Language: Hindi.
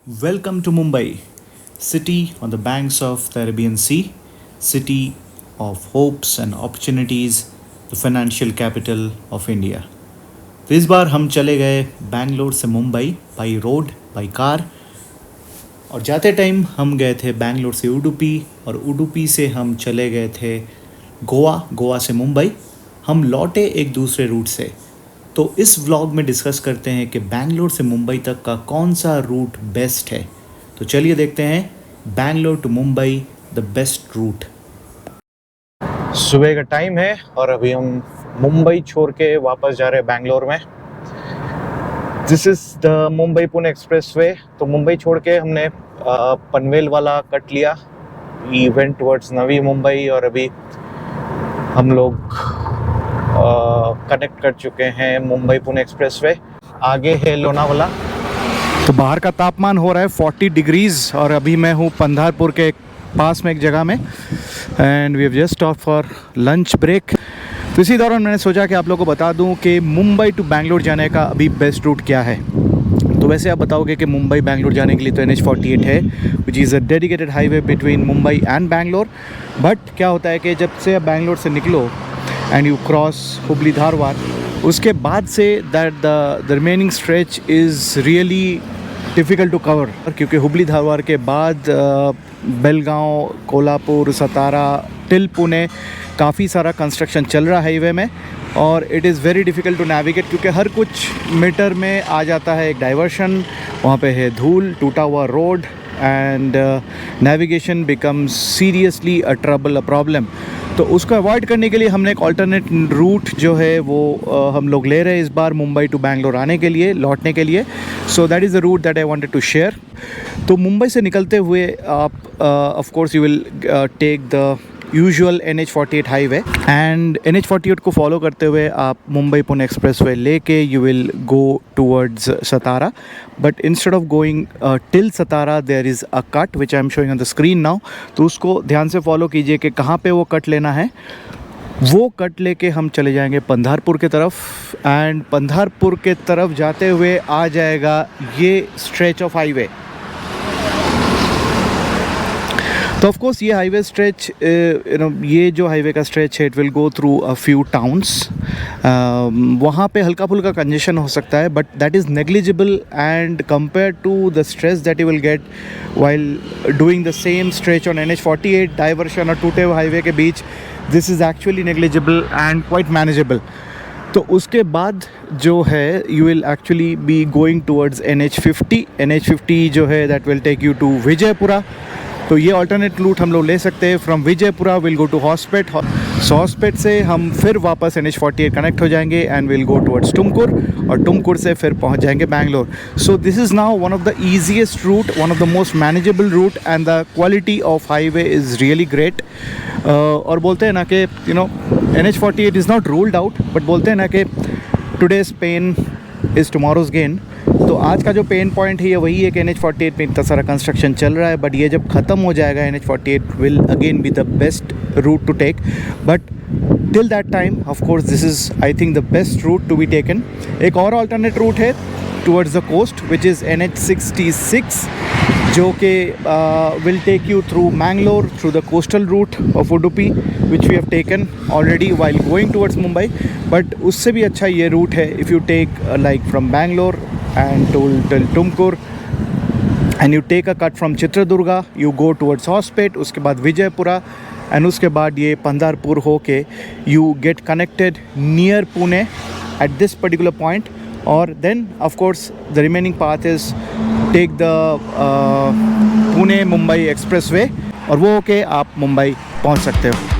Welcome to Mumbai, city on the banks of the Arabian Sea, city of hopes and opportunities, the financial capital of India. तो इस बार हम चले गए बैंगलोर से Mumbai by road by car और जाते टाइम हम गए थे बैंगलोर से उडुपी और उडुपी से हम चले गए थे गोवा से मुंबई। हम लौटे एक दूसरे रूट से। तो इस व्लॉग में डिस्कस करते हैं कि बैंगलोर से मुंबई तक का कौन सा रूट बेस्ट है। तो चलिए देखते हैं Bangalore to Mumbai the best route. सुबह का टाइम है और अभी हम मुंबई छोड़ के वापस जा रहे हैं बैंगलोर में। This is the Mumbai Pune express way. तो मुंबई छोड़ के हमने पनवेल वाला कट लिया। We went towards Navi Mumbai और अभी हम लोग कनेक्ट कर चुके हैं मुंबई पुणे एक्सप्रेस वे। आगे है लोनावाला। तो बाहर का तापमान हो रहा है 40 डिग्रीज़ और अभी मैं हूँ पंधारपुर के पास में एक जगह में and we have just stop for lunch break. तो इसी दौरान मैंने सोचा कि आप लोगों को बता दूं कि मुंबई टू बैंगलोर जाने का अभी बेस्ट रूट क्या है। तो वैसे आप बताओगे कि मुंबई बैंगलोर जाने के लिए तो NH48 है which is a dedicated highway between Mumbai and Bangalore. But क्या होता है कि जब से आप बैंगलोर से निकलो and you cross Hubli Dharwad, उसके बाद से that the remaining stretch is really difficult to cover, क्योंकि हुबली धारवाड़ के बाद बेलगांव, कोल्हापुर, सतारा टिल पुणे काफ़ी सारा कंस्ट्रक्शन चल रहा है हाईवे में और it is very difficult to navigate, क्योंकि हर कुछ मीटर में आ जाता है एक डाइवर्शन। वहाँ पे है धूल, टूटा हुआ road and navigation becomes seriously a trouble, a problem. तो उसको अवॉइड करने के लिए हमने एक ऑल्टरनेट रूट जो है वो हम लोग ले रहे हैं इस बार मुंबई टू बैंगलोर आने के लिए, लौटने के लिए। So that is the route that I wanted to share. तो मुंबई से निकलते हुए आप of course you will take the usual NH48 highway and NH48 को फॉलो करते हुए आप मुंबई पुणे एक्सप्रेस वे लेके you will go towards Satara. But instead of going till Satara there is a cut which I am showing on the screen now. तो उसको ध्यान से फॉलो कीजिए कि कहाँ पे वो कट लेना है। वो कट लेके हम चले जाएंगे पंधारपुर के तरफ एंड पंधारपुर के तरफ जाते हुए आ जाएगा ये स्ट्रेच ऑफ हाईवे। तो ऑफ कोर्स ये हाईवे स्ट्रेच ये जो हाईवे का स्ट्रेच है it will go through a few towns. वहाँ पे हल्का फुल्का कंजेशन हो सकता है but that is negligible and compare to the stress that you will get while doing the same stretch on NH48 diversion और टूटे हुए हाईवे के बीच। This is actually negligible and quite manageable. तो उसके बाद जो है you will actually be going towards NH50 जो है that will take you to Vijayapura. तो ये अल्टरनेट रूट हम लोग ले सकते हैं। From Vijayapura will go to Hospet, Hospet से हम फिर वापस NH48 कनेक्ट हो जाएंगे and will go towards Tumkur और टुमकुर से फिर पहुंच जाएंगे Bangalore. So this is now one of the easiest route, one of the most manageable route and the quality of highway is really great. और बोलते हैं ना कि NH48 is not ruled out, but बोलते हैं ना कि टुडेज़ पेन इज़ टुमारोज़ गेन। तो आज का जो पेन पॉइंट है ये वही है कि NH48 में इतना सारा कंस्ट्रक्शन चल रहा है, बट ये जब ख़त्म हो जाएगा NH48 will again be the best route to take. But till that time of course this is I think the best route to be taken. एक और अल्टरनेट रूट है towards the coast which is NH66 जो कि will take you through Mangalore through the coastal route of Udupi which we have taken already while going towards Mumbai. But उससे भी अच्छा ये रूट है if you take like from Bangalore and till Tumkur and you take a cut from Chitradurga, you go towards Hospet, उसके बाद विजयपुरा and उसके बाद ये पंधारपुर होके you get connected near Pune at this particular point, or then of course the remaining path is take the Pune Mumbai Expressway और वो होके आप मुंबई पहुंच सकते हो।